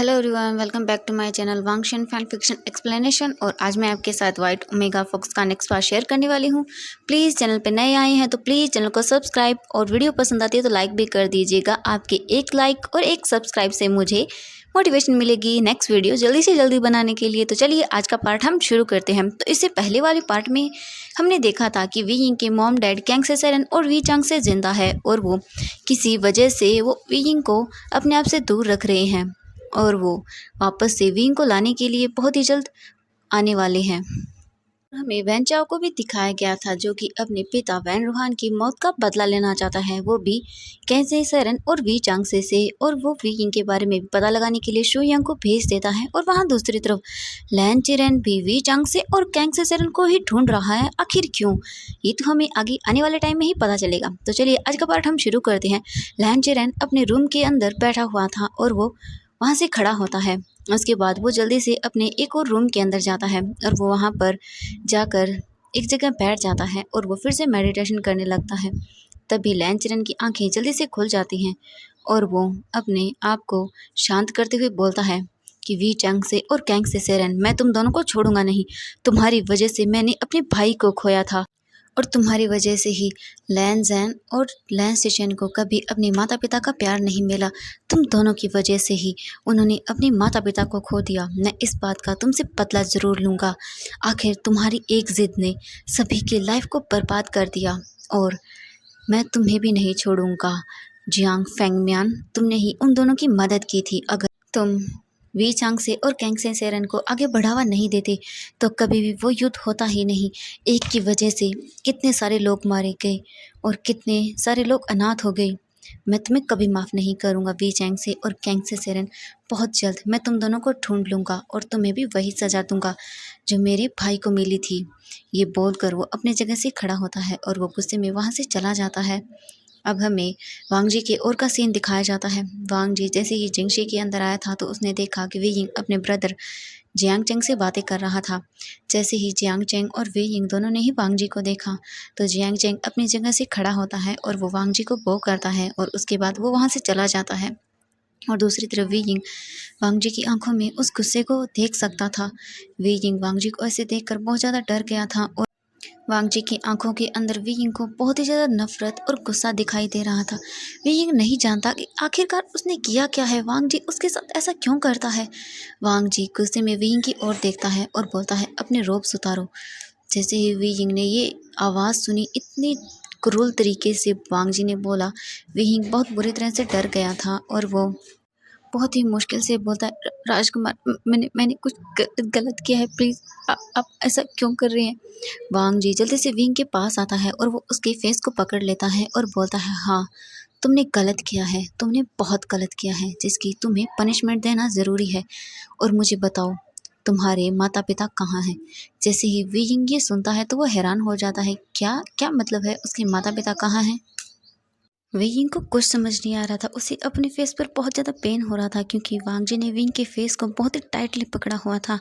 Hello everyone, welcome back to my channel Wangxian fan fiction explanation. और आज मैं आपके साथ वाइट ओमेगा फॉक्स का नेक्स्ट पार्ट शेयर करने वाली हूँ। प्लीज़ चैनल पे नए आए हैं तो प्लीज़ चैनल को सब्सक्राइब, और वीडियो पसंद आती है तो लाइक भी कर दीजिएगा। आपके एक लाइक और एक सब्सक्राइब से मुझे मोटिवेशन मिलेगी नेक्स्ट वीडियो जल्दी से जल्दी बनाने के लिए। तो चलिए आज का पार्ट हम शुरू करते हैं। तो इससे पहले वाले पार्ट में हमने देखा था कि वी यिंग के मॉम डैड कैंग से सेरन और वी चांग से जिंदा है, और वो किसी वजह से वो वी यिंग को अपने आप से दूर रख रहे हैं, और वो वापस से विंग को लाने के लिए बहुत ही जल्द आने वाले हैं। हमें वैन चाओ को भी दिखाया गया था, जो कि अपने पिता वैन रूहान की मौत का बदला लेना चाहता है, वो भी कैसे सेरन और वी चांग से। और वो वी किंग के बारे में पता लगाने के लिए शू यंग को भेज देता है। और वहाँ दूसरी तरफ लैन चिरेन भी वी चांग से और कैंग से सेरन को ही ढूंढ रहा है। आखिर क्यों, ये तो हमें आगे आने वाले टाइम में ही पता चलेगा। तो चलिए आज का पार्ट हम शुरू करते हैं। लैन चिरेन अपने रूम के अंदर बैठा हुआ था और वो वहाँ से खड़ा होता है। उसके बाद वो जल्दी से अपने एक और रूम के अंदर जाता है, और वो वहाँ पर जाकर एक जगह बैठ जाता है और वो फिर से मेडिटेशन करने लगता है। तभी लैन चिरन की आंखें जल्दी से खुल जाती हैं, और वो अपने आप को शांत करते हुए बोलता है कि वी चंग से और कैंग से सेरन, मैं तुम दोनों को छोड़ूंगा नहीं। तुम्हारी वजह से मैंने अपने भाई को खोया था, और तुम्हारी वजह से ही लैन जैन और लैन सिशन को कभी अपने माता पिता का प्यार नहीं मिला। तुम दोनों की वजह से ही उन्होंने अपने माता पिता को खो दिया। मैं इस बात का तुमसे बदला ज़रूर लूँगा। आखिर तुम्हारी एक ज़िद ने सभी की लाइफ को बर्बाद कर दिया, और मैं तुम्हें भी नहीं छोड़ूंगा। जियांग फेंगम्यान, तुमने ही उन दोनों की मदद की थी। अगर तुम वी चांग से और कैंग से सेरन को आगे बढ़ावा नहीं देते तो कभी भी वो युद्ध होता ही नहीं। एक की वजह से कितने सारे लोग मारे गए और कितने सारे लोग अनाथ हो गए। मैं तुम्हें कभी माफ़ नहीं करूँगा वी चैंग से और कैंग से सेरन। बहुत जल्द मैं तुम दोनों को ढूंढ लूँगा और तुम्हें भी वही सज़ा दूँगा जो मेरे भाई को मिली थी। ये बोलकर वो अपने जगह से खड़ा होता है और वो गुस्से में वहाँ से चला जाता है। अब हमें वांग जी के और का सीन दिखाया जाता है। वांग जी जैसे ही जिंगशी के अंदर आया था तो उसने देखा कि वी यिंग अपने ब्रदर जियांग चेंग से बातें कर रहा था। जैसे ही जियांग चेंग और वी यिंग दोनों ने ही वांग जी को देखा तो जियांग चेंग अपनी जगह से खड़ा होता है और वो वांग जी को बो करता है, और उसके बाद वो वहाँ से चला जाता है। और दूसरी तरफ वी यिंग वांग जी की आंखों में उस गुस्से को देख सकता था। वी यिंग वांग जी को ऐसे देखकर बहुत ज़्यादा डर गया था, और वांग जी की आंखों के अंदर वी यिंग को बहुत ही ज़्यादा नफरत और गुस्सा दिखाई दे रहा था। वी यिंग नहीं जानता कि आखिरकार उसने किया क्या है, वांग जी उसके साथ ऐसा क्यों करता है। वांग जी गुस्से में वी यिंग की ओर देखता है और बोलता है, अपने रोब सुधारो। जैसे ही वी यिंग ने ये आवाज़ सुनी, इतनी क्रूर तरीके से वांग जी ने बोला, वी यिंग बहुत बुरी तरह से डर गया था, और वो बहुत ही मुश्किल से बोलता है, राजकुमार, मैंने कुछ गलत किया है, प्लीज़ आप ऐसा क्यों कर रहे हैं। वांग जी जल्दी से विंग के पास आता है और वो उसके फेस को पकड़ लेता है और बोलता है, हाँ तुमने गलत किया है, तुमने बहुत गलत किया है, जिसकी तुम्हें पनिशमेंट देना ज़रूरी है। और मुझे बताओ तुम्हारे माता पिता कहाँ हैं। जैसे ही विंग ये सुनता है तो वो हैरान हो जाता है, क्या क्या मतलब है, उसके माता पिता कहाँ हैं। विंग को कुछ समझ नहीं आ रहा था। उसे अपने फेस पर बहुत ज़्यादा पेन हो रहा था, क्योंकि वांग जी ने विंग के फेस को बहुत ही टाइटली पकड़ा हुआ था,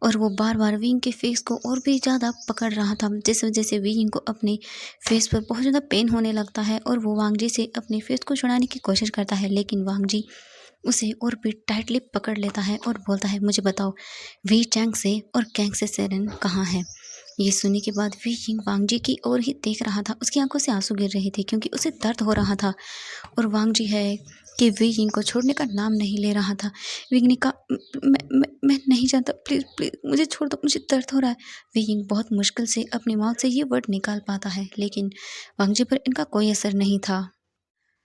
और वो बार बार विंग के फेस को और भी ज़्यादा पकड़ रहा था, जिस वजह से विंग को अपने फेस पर बहुत ज़्यादा पेन होने लगता है, और वो वांग जी से अपने फेस को छुड़ाने की कोशिश करता है, लेकिन वांग जी उसे और भी टाइटली पकड़ लेता है और बोलता है, मुझे बताओ वी चैंग से और कैंग से सेरन कहाँ है। ये सुनने के बाद वी यिंग वांग जी की ओर ही देख रहा था। उसकी आंखों से आंसू गिर रहे थे, क्योंकि उसे दर्द हो रहा था। और वांग जी है कि वी यिंग को छोड़ने का नाम नहीं ले रहा था। विंग ने कहा, मैं नहीं जानता, प्लीज़ प्लीज़ मुझे छोड़ दो, मुझे दर्द हो रहा है। वी यिंग बहुत मुश्किल से अपनी माउथ से ये वर्ड निकाल पाता है, लेकिन वांग जी पर इनका कोई असर नहीं था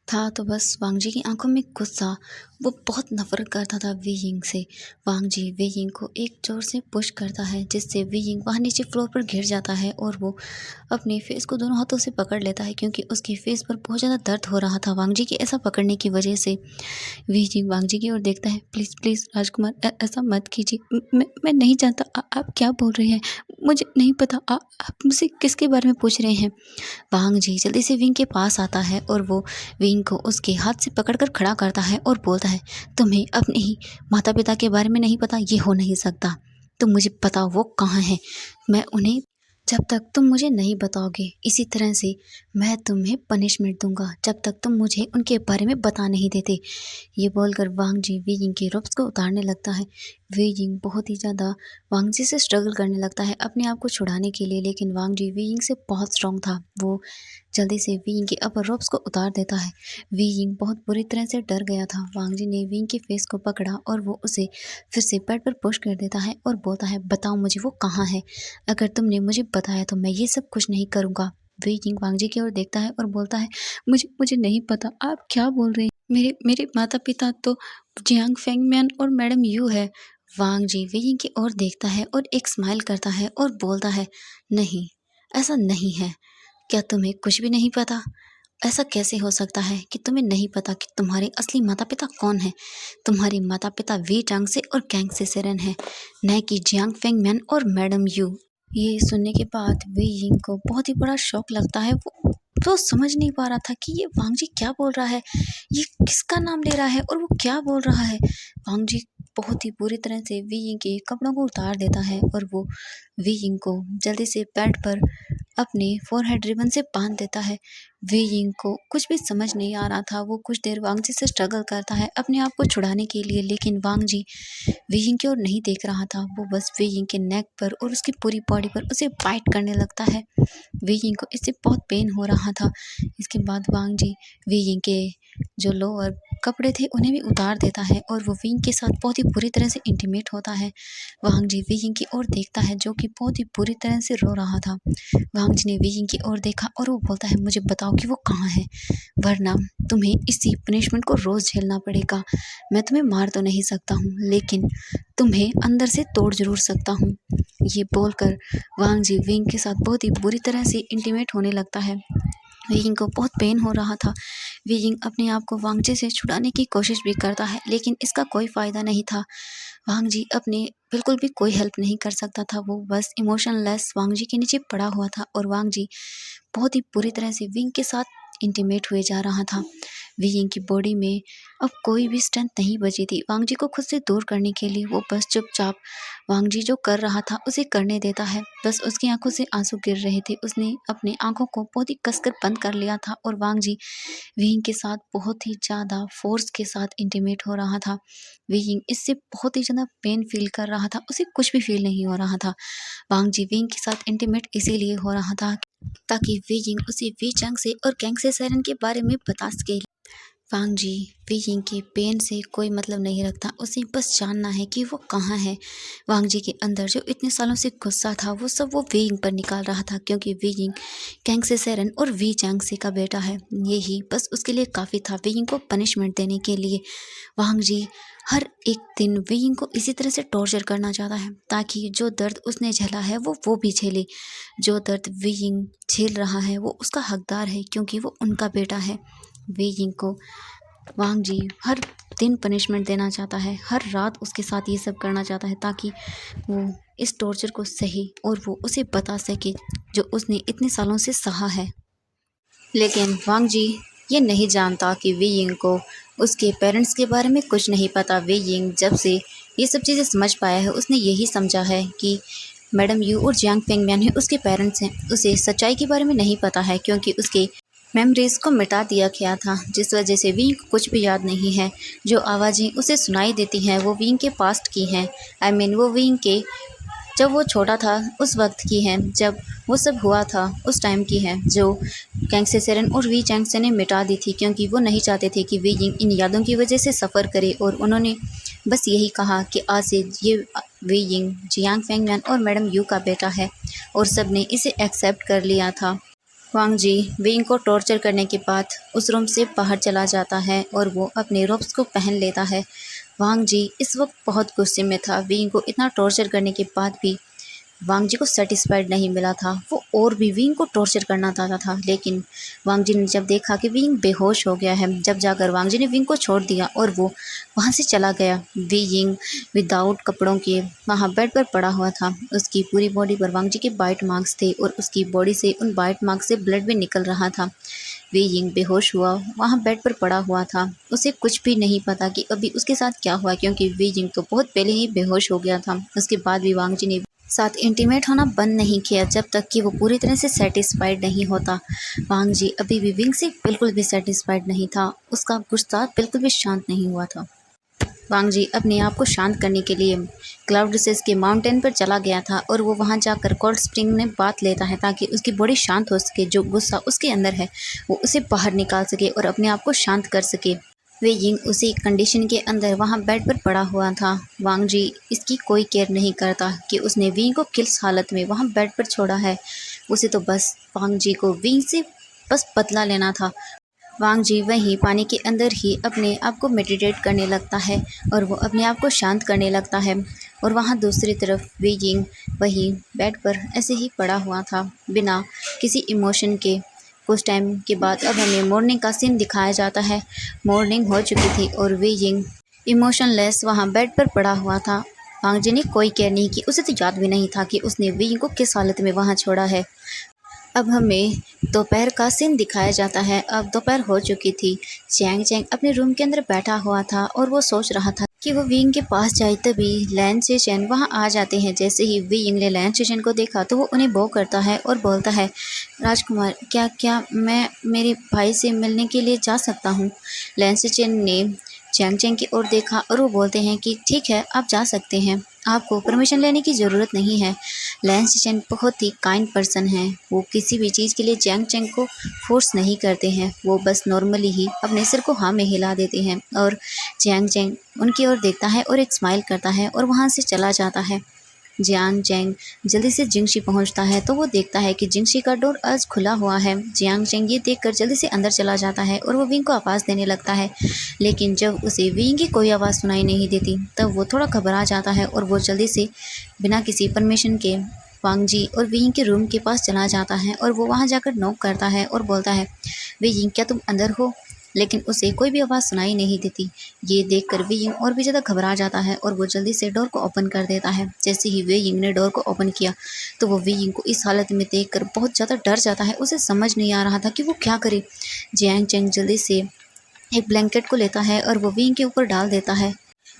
तो बस वांग जी की आंखों में गुस्सा। वो बहुत नफरत करता था वी यिंग से। वांग जी वी यिंग को एक जोर से पुश करता है, जिससे वी यिंग वहाँ नीचे फ्लोर पर गिर जाता है, और वो अपने फेस को दोनों हाथों से पकड़ लेता है, क्योंकि उसके फेस पर बहुत ज़्यादा दर्द हो रहा था वांग जी के ऐसा पकड़ने की वजह से। वी यिंग वांग जी की ओर देखता है, प्लीज़ प्लीज़ राजकुमार, ऐसा मत कीजिए। मैं नहीं जानता आप क्या बोल रहे हैं, मुझे नहीं पता। आप मुझसे किसके बारे में पूछ रहे हैं। वांग जी जल्दी से विंग के पास आता है, और वो विंग को उसके हाथ से पकड़कर खड़ा करता है और बोलता है, तुम्हें अपने ही माता पिता के बारे में नहीं पता, ये हो नहीं सकता। तुम मुझे बताओ वो कहाँ हैं, मैं उन्हें जब तक तुम मुझे नहीं बताओगे, इसी तरह से मैं तुम्हें पनिशमेंट दूंगा जब तक तुम मुझे उनके बारे में बता नहीं देते। ये बोलकर वांग जी वी यिंग के रोप्स को उतारने लगता है। वी यिंग बहुत ही ज़्यादा वांग जी से स्ट्रगल करने लगता है अपने आप को छुड़ाने के लिए, लेकिन वांग जी वी यिंग से बहुत स्ट्रांग था। वो जल्दी से वी यिंग के अपर रोप्स को उतार देता है। वी यिंग बहुत बुरी तरह से डर गया था। वांग जी ने वी यिंग के फेस को पकड़ा और वो उसे फिर से बेड पर पुश कर देता है और बोलता है, बताओ मुझे वो कहाँ है। अगर तुमने मुझे बताया तो मैं ये सब कुछ नहीं करूँगा। वी यिंग वांग जी की ओर देखता है और बोलता है, मुझे मुझे नहीं पता आप क्या बोल रहे हैं। मेरे मेरे माता पिता तो जियांग फेंगम्यान और मैडम यू है। वांग जी वी यिंग की ओर देखता है और एक स्माइल करता है और बोलता है, नहीं, ऐसा नहीं है। क्या तुम्हें कुछ भी नहीं पता? ऐसा कैसे हो सकता है कि तुम्हें नहीं पता कि तुम्हारे असली माता पिता कौन है? तुम्हारे माता पिता वी टांग से और कैंग से सेरन है, न कि जियांग फेंगम्यान और मैडम यू। ये सुनने के बाद वी यिंग को बहुत ही बड़ा शौक लगता है। वो तो समझ नहीं पा रहा था कि ये वांग जी क्या बोल रहा है, ये किसका नाम ले रहा है और वो क्या बोल रहा है। वांग जी बहुत ही बुरी तरह से वी यिंग के कपड़ों को उतार देता है और वो वी यिंग को जल्दी से बेड पर अपने फोरहेड रिबन से बांध देता है। वी यिंग को कुछ भी समझ नहीं आ रहा था। वो कुछ देर वांग जी से स्ट्रगल करता है अपने आप को छुड़ाने के लिए, लेकिन वांग जी वी यिंग की ओर नहीं देख रहा था। वो बस वी यिंग के नेक पर और उसकी पूरी बॉडी पर उसे बाइट करने लगता है। वी यिंग को इससे बहुत पेन हो रहा था। इसके बाद वांग जी वी यिंग के जो लोअर कपड़े थे उन्हें भी उतार देता है और वो वी यिंग के साथ बहुत ही बुरी तरह से इंटीमेट होता है। वांग जी वी यिंग की ओर देखता है जो कि बहुत ही बुरी तरह से रो रहा था। वांग जी ने वी यिंग की ओर देखा और वो बोलता है, मुझे बताओ कि वो कहाँ है, वरना तुम्हें इसी पनिशमेंट को रोज़ झेलना पड़ेगा। मैं तुम्हें मार तो नहीं सकता हूँ, लेकिन तुम्हें अंदर से तोड़ ज़रूर सकता हूँ। ये बोलकर वांग जी वी यिंग के साथ बहुत ही बुरी तरह से इंटीमेट होने लगता है। वी यिंग को बहुत पेन हो रहा था। वी यिंग अपने आप को वांग जी से छुड़ाने की कोशिश भी करता है, लेकिन इसका कोई फ़ायदा नहीं था। वांग जी अपने बिल्कुल भी कोई हेल्प नहीं कर सकता था। वो बस इमोशनलेस वांग जी के नीचे पड़ा हुआ था और वांग जी बहुत ही बुरी तरह से वी यिंग के साथ इंटीमेट हुए जा रहा था। वी यिंग की बॉडी में अब कोई भी स्ट्रेंथ नहीं बची थी वांग जी को खुद से दूर करने के लिए। वो बस चुपचाप वांग जी जो कर रहा था उसे करने देता है। बस उसकी आंखों से आंसू गिर रहे थे। उसने अपनी आंखों को बहुत ही कसकर बंद कर लिया था और वांग जी वी यिंग के साथ बहुत ही ज़्यादा फोर्स के साथ इंटीमेट हो रहा था। वी यिंग इससे बहुत ही ज़्यादा पेन फील कर रहा था। उसे कुछ भी फील नहीं हो रहा था। वांग जी वी यिंग के साथ इंटीमेट इसीलिए हो रहा था ताकि वी यिंग उसे वी चंग से और कैंग से सेरन के बारे में बता सके। वांग जी वी यिंग के पेन से कोई मतलब नहीं रखता। उसे बस जानना है कि वो कहाँ है। वांग जी के अंदर जो इतने सालों से गुस्सा था वो सब वो वी यिंग पर निकाल रहा था, क्योंकि वी यिंग कैंग से सेरन और वी चैंग से का बेटा है। यही बस उसके लिए काफ़ी था वी यिंग को पनिशमेंट देने के लिए। वांग जी हर एक दिन वी यिंग को इसी तरह से टॉर्चर करना चाहता है ताकि जो दर्द उसने झेला है वो भी झेले। जो दर्द वी यिंग झेल रहा है वो उसका हकदार है, क्योंकि वो उनका बेटा है। वी यिंग को वांग जी हर दिन पनिशमेंट देना चाहता है, हर रात उसके साथ ये सब करना चाहता है ताकि वो इस टॉर्चर को सहे और वो उसे बता सके जो उसने इतने सालों से सहा है। लेकिन वांग जी ये नहीं जानता कि वी यिंग को उसके पेरेंट्स के बारे में कुछ नहीं पता। वी यिंग जब से ये सब चीज़ें समझ पाया है उसने यही समझा है कि मैडम यू और जियांग फेंगम्यान है उसके पेरेंट्स हैं। उसे सच्चाई के बारे में नहीं पता है, क्योंकि उसके मेमोरीज को मिटा दिया गया था, जिस वजह से वी यिंग को कुछ भी याद नहीं है। जो आवाज़ें उसे सुनाई देती हैं वो वी यिंग के पास्ट की हैं। वो वी यिंग के जब वो छोटा था उस वक्त की है, जब वो सब हुआ था उस टाइम की है, जो कैंग से सेरन और वी चैंग से ने मिटा दी थी, क्योंकि वो नहीं चाहते थे कि वी यिंग इन यादों की वजह से सफ़र करे। और उन्होंने बस यही कहा कि आज से ये वी यिंग जियांग फेंगम्यान और मैडम यू का बेटा है, और सब ने इसे एक्सेप्ट कर लिया था। वांग जी वी यिंग को टॉर्चर करने के बाद उस रूम से बाहर चला जाता है और वो अपने रोब्स को पहन लेता है। वांग जी इस वक्त बहुत गुस्से में था। वी यिंग को इतना टॉर्चर करने के बाद भी वांग जी को सेटिस्फाइड नहीं मिला था। वो और भी वी यिंग को टॉर्चर करना चाहता था, लेकिन वांग जी ने जब देखा कि वी यिंग बेहोश हो गया है, जब जाकर वांग जी ने वी यिंग को छोड़ दिया और वो वहाँ से चला गया। वी यिंग विदाउट कपड़ों के वहाँ बेड पर पड़ा हुआ था। उसकी पूरी बॉडी पर वांग जी के बाइट मार्क्स थे और उसकी बॉडी से उन बाइट मार्क्स से ब्लड भी निकल रहा था। वी यिंग बेहोश हुआ वहाँ बेड पर पड़ा हुआ था। उसे कुछ भी नहीं पता कि अभी उसके साथ क्या हुआ, क्योंकि वी यिंग तो बहुत पहले ही बेहोश हो गया था। उसके बाद भी वांग जी ने साथ इंटीमेट होना बंद नहीं किया जब तक कि वो पूरी तरह से सेटिस्फाइड नहीं होता। वांग जी अभी भी विंग से बिल्कुल भी सेटिस्फाइड नहीं था, उसका गुस्सा बिल्कुल भी शांत नहीं हुआ था। वांग जी अपने आप को शांत करने के लिए क्लाउड रिसेस के माउंटेन पर चला गया था और वो वहाँ जाकर कोल्ड स्प्रिंग में बात लेता है ताकि उसकी बॉडी शांत हो सके, जो गुस्सा उसके अंदर है वो उसे बाहर निकाल सके और अपने आप को शांत कर सके। वे यिंग उसी कंडीशन के अंदर वहाँ बेड पर पड़ा हुआ था। वांग जी इसकी कोई केयर नहीं करता कि उसने विंग को किस हालत में वहाँ बेड पर छोड़ा है। उसे तो बस वांग जी को विंग से बस बदला लेना था। वांग जी वहीं पानी के अंदर ही अपने आप को मेडिटेट करने लगता है और वो अपने आप को शांत करने लगता है। और वहाँ दूसरी तरफ वे यिंग वहीं बेड पर ऐसे ही पड़ा हुआ था बिना किसी इमोशन के। कुछ टाइम के बाद अब हमें मॉर्निंग का सीन दिखाया जाता है। मॉर्निंग हो चुकी थी और वे यिंग इमोशनलेस वहाँ बेड पर पड़ा हुआ था। वांग जी ने कोई केयर नहीं की, उसे तो याद भी नहीं था कि उसने वे यिंग को किस हालत में वहाँ छोड़ा है। अब हमें दोपहर का सीन दिखाया जाता है। अब दोपहर हो चुकी थी। चैंग चैंग अपने रूम के अंदर बैठा हुआ था और वो सोच रहा था कि वो विंग के पास जाए, तभी लैन चेचेन वहाँ आ जाते हैं। जैसे ही विंग ने लैन चेचेन को देखा तो वो उन्हें बो करता है और बोलता है, राजकुमार क्या क्या मैं मेरे भाई से मिलने के लिए जा सकता हूँ। लैन चेचेन ने चैंग चैंग की ओर देखा और वो बोलते हैं कि ठीक है आप जा सकते हैं, आपको परमिशन लेने की ज़रूरत नहीं है। लैन चेचेन बहुत ही काइंड पर्सन हैं, वो किसी भी चीज़ के लिए चैंग चैंग को फोर्स नहीं करते हैं, वो बस नॉर्मली ही अपने सिर को हाँ में हिला देते हैं। और चैंग चैंग उनकी ओर देखता है और एक स्माइल करता है और वहाँ से चला जाता है। जियांग चैंग जल्दी से जिंगशी पहुंचता है तो वो देखता है कि जिंगशी का डोर आज खुला हुआ है। जियांग चैंग ये देखकर जल्दी से अंदर चला जाता है और वो विंग को आवाज़ देने लगता है, लेकिन जब उसे विंग की कोई आवाज़ सुनाई नहीं देती तब वो थोड़ा घबरा जाता है और वो जल्दी से बिना किसी परमिशन के वांग जी और विंग के रूम के पास चला जाता है और वो वहाँ जाकर नॉक करता है और बोलता है, वे यिंग क्या तुम अंदर हो? लेकिन उसे कोई भी आवाज़ सुनाई नहीं देती। ये देखकर वे यिंग और भी ज़्यादा घबरा जाता है और वो जल्दी से डोर को ओपन कर देता है। जैसे ही वे यिंग ने डोर को ओपन किया तो वो वे यिंग को इस हालत में देखकर बहुत ज़्यादा डर जाता है। उसे समझ नहीं आ रहा था कि वो क्या करे। जियांग चैंग जल्दी से एक ब्लैंकेट को लेता है और वो विंग के ऊपर डाल देता है।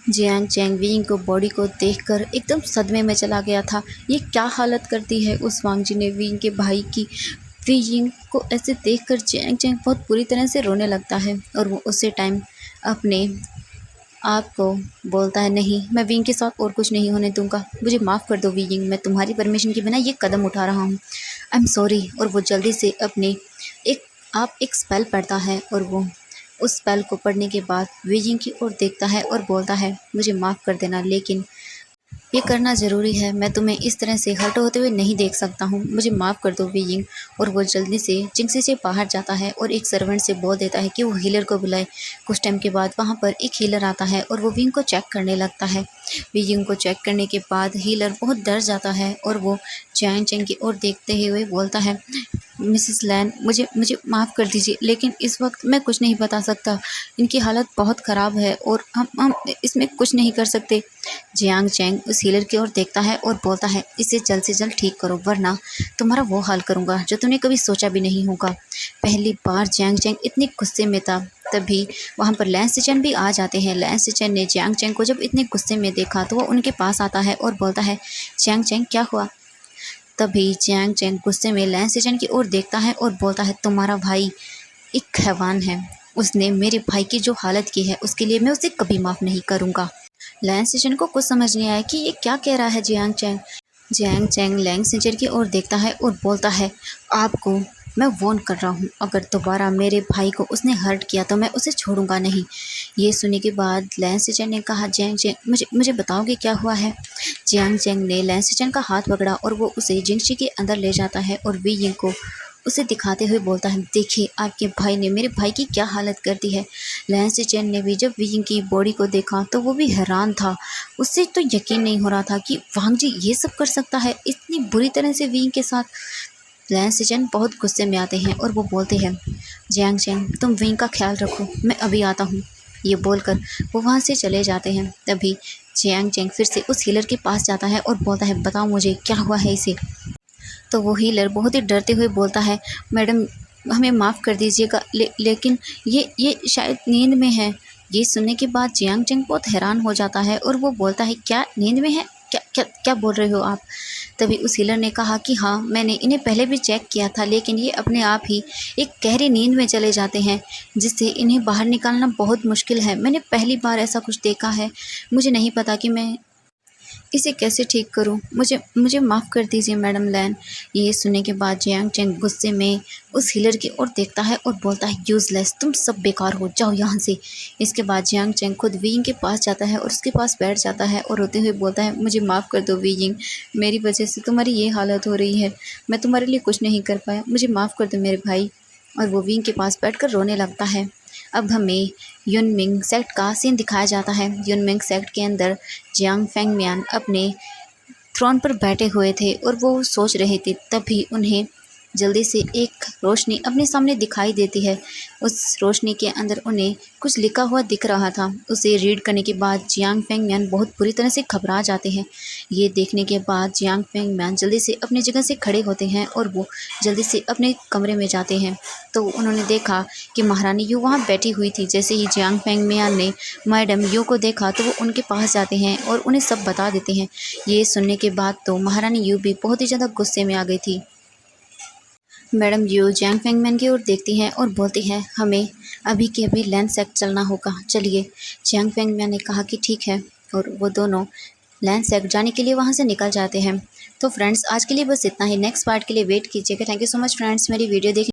जियांग चैंग विंग को बॉडी को देखकर एकदम सदमे में चला गया था। ये क्या हालत कर दी है उस वांग जी ने विंग के भाई की। विंग को ऐसे देखकर जियांग चैंग बहुत बुरी तरह से रोने लगता है और वो उसी टाइम अपने आप को बोलता है, नहीं मैं विंग के साथ और कुछ नहीं होने दूंगा, मुझे माफ़ कर दो विंग, मैं तुम्हारी परमिशन के बिना ये कदम उठा रहा हूँ, आई एम सॉरी। और वो जल्दी से अपने एक स्पेल पढ़ता है और वो उस स्पेल को पढ़ने के बाद विंग की ओर देखता है और बोलता है, मुझे माफ़ कर देना लेकिन ये करना ज़रूरी है, मैं तुम्हें इस तरह से हर्ट होते हुए नहीं देख सकता हूँ, मुझे माफ़ कर दो विंग। और वो जल्दी से जिंगसी से बाहर जाता है और एक सर्वेंट से बोल देता है कि वो हीलर को बुलाए। कुछ टाइम के बाद वहाँ पर एक हीलर आता है और वो विंग को चेक करने लगता है। विंग को चेक करने के बाद हीलर बहुत डर जाता है और वो जियांग चैंग की ओर देखते हुए बोलता है, मिसेस लैन मुझे मुझे माफ़ कर दीजिए लेकिन इस वक्त मैं कुछ नहीं बता सकता, इनकी हालत बहुत ख़राब है और हम इसमें कुछ नहीं कर सकते। जियांग चैंग उस हीलर की ओर देखता है और बोलता है, इसे जल्द से जल्द ठीक करो वरना तुम्हारा वो हाल करूँगा जो तुमने कभी सोचा भी नहीं होगा। पहली बार जियांग चैंग इतने गुस्से में था तभी वहाँ पर लैन सिचेन भी आ जाते हैं। लैन सिचेन ने जियांग चैंग को जब इतने गुस्से में देखा तो वो उनके पास आता है और बोलता है, जियांग चैंग क्या हुआ? तभी जियांग चैंग गुस्से में लैन सिचेन की ओर देखता है और बोलता है, तुम्हारा भाई एक हैवान है, उसने मेरे भाई की जो हालत की है उसके लिए मैं उसे कभी माफ़ नहीं करूँगा। लैंग सिचेन को कुछ समझ नहीं आया कि ये क्या कह रहा है Jiang Cheng. Jiang Cheng Lan Xichen की ओर देखता है और बोलता है, आपको मैं वार्न कर रहा हूँ, अगर दोबारा मेरे भाई को उसने हर्ट किया तो मैं उसे छोड़ूंगा नहीं। ये सुनने के बाद लैंग सिचेन ने कहा, जियांग चैंग मुझे मुझे बताओगे क्या हुआ है? जियांग चैंग ने लैंग सिचेन का हाथ पकड़ा और वो उसे जिंगशी के अंदर ले जाता है और वी यिंग को उसे दिखाते हुए बोलता है, देखिए आपके भाई ने मेरे भाई की क्या हालत कर दी है। लैन सिचेन ने भी जब विंग की बॉडी को देखा तो वो भी हैरान था, उससे तो यकीन नहीं हो रहा था कि वांग जी ये सब कर सकता है इतनी बुरी तरह से विंग के साथ। लैन सिचेन बहुत गुस्से में आते हैं और वो बोलते हैं, जियांग चैंग तुम विंग का ख्याल रखो, मैं अभी आता हूँ। ये बोलकर वो वहाँ से चले जाते हैं। तभी जियांग चैंग फिर से उस हीलर के पास जाता है और बोलता है, बताओ मुझे क्या हुआ है इसे। तो वो हीलर बहुत ही डरते हुए बोलता है, मैडम हमें माफ़ कर दीजिएगा लेकिन ये शायद नींद में है। ये सुनने के बाद जियांग चैंग बहुत हैरान हो जाता है और वो बोलता है, क्या नींद में है? क्या क्या क्या बोल रहे हो आप? तभी उस हीलर ने कहा कि हाँ, मैंने इन्हें पहले भी चेक किया था, लेकिन ये अपने आप ही एक गहरी नींद में चले जाते हैं, जिससे इन्हें बाहर निकालना बहुत मुश्किल है। मैंने पहली बार ऐसा कुछ देखा है। मुझे नहीं पता कि मैं इसे कैसे ठीक करूं। मुझे मुझे माफ़ कर दीजिए मैडम लैन। ये सुनने के बाद जियांग चेंग गुस्से में उस हीलर की ओर देखता है और बोलता है, यूज़लेस, तुम सब बेकार हो, जाओ यहाँ से। इसके बाद जियांग चेंग खुद वीइंग के पास जाता है और उसके पास बैठ जाता है और रोते हुए बोलता है, मुझे माफ़ कर दो वीइंग, मेरी वजह से तुम्हारी ये हालत हो रही है। मैं तुम्हारे लिए कुछ नहीं कर पाया, मुझे माफ़ कर दो मेरे भाई। और वो वीइंग के पास बैठकर रोने लगता है। अब हमें युनमिंग सेक्ट का सीन दिखाया जाता है। युनमिंग सेक्ट के अंदर जियांग फेंगमियान अपने थ्रोन पर बैठे हुए थे और वो सोच रहे थे, तभी उन्हें जल्दी से एक रोशनी अपने सामने दिखाई देती है। उस रोशनी के अंदर उन्हें कुछ लिखा हुआ दिख रहा था। उसे रीड करने के बाद जियांग फेंगमियान बहुत बुरी तरह से घबरा जाते हैं। ये देखने के बाद जियांग फेंगमियान जल्दी से अपनी जगह से खड़े होते हैं और वो जल्दी से अपने कमरे में जाते हैं। तो उन्होंने देखा कि महारानी यू वहाँ बैठी हुई थी। जैसे ही जियांग फेंगमियान ने मैडम यू को देखा तो वो उनके पास जाते हैं और उन्हें सब बता देते हैं। ये सुनने के बाद तो महारानी यू भी बहुत ही ज़्यादा गुस्से में आ गई थी। मैडम यू जियांग फेंगमियान की ओर देखती हैं और बोलती हैं, हमें अभी के अभी लैंड सेक्ट चलना होगा, चलिए। जियांग फेंगमियान ने कहा कि ठीक है, और वो दोनों लैंड सेक्ट जाने के लिए वहाँ से निकल जाते हैं। तो फ्रेंड्स, आज के लिए बस इतना ही। नेक्स्ट पार्ट के लिए वेट कीजिएगा। Thank you so much friends, मेरी वीडियो देखने